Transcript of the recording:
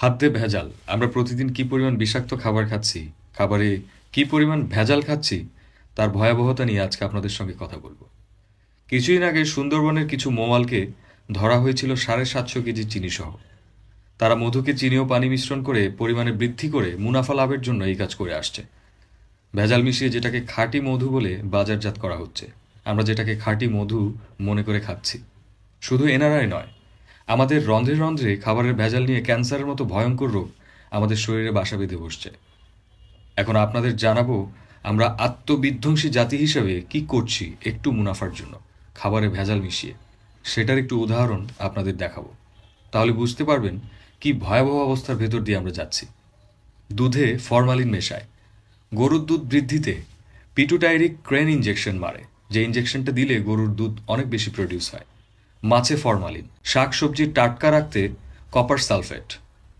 খাদ্যে ভেজাল। আমরা প্রতিদিন কি পরিমাণ বিষাক্ত খাবার খাচ্ছি, খাবারে কি পরিমাণ ভেজাল খাচ্ছি, তার ভয়াবহতা নিয়ে আজকে আপনাদের সঙ্গে কথা বলবো। কিছুদিন আগে সুন্দরবনের কিছু মৌয়ালকে ধরা হয়েছিল 750 কেজি চিনি সহ। তারা মধুকে চিনি ও পানি মিশ্রণ করে পরিমাণে বৃদ্ধি করে মুনাফা লাভের জন্য এই কাজ করে আসছে। ভেজাল মিশিয়ে যেটাকে খাঁটি মধু বলে বাজারজাত করা হচ্ছে। আমরা যেটাকে খাঁটি মধু মনে করে খাচ্ছি। শুধু এনারাই নয়, আমাদের রন্ধ্রে রন্ধ্রে খাবারের ভেজাল নিয়ে ক্যান্সারের মতো ভয়ঙ্কর রোগ আমাদের শরীরে বাসা বেঁধে বসছে। এখন আপনাদের জানাবো আমরা আত্মবিধ্বংসী জাতি হিসেবে কি করছি একটু মুনাফার জন্য খাবারে ভেজাল মিশিয়ে। সেটার একটু উদাহরণ আপনাদের দেখাবো। তাহলে বুঝতে পারবেন কি ভয়াবহ অবস্থার ভেতর দিয়ে আমরা যাচ্ছি। দুধে ফরমালিন মেশায়। গরুর দুধ বৃদ্ধিতে পিটুটাইরিক ক্রেন ইঞ্জেকশন মারে, যে ইঞ্জেকশনটা দিলে গরুর দুধ অনেক বেশি প্রডিউস হয়। মাছে ফরমালিন। শাক সবজি টাটকা রাখতে কপার সালফেট।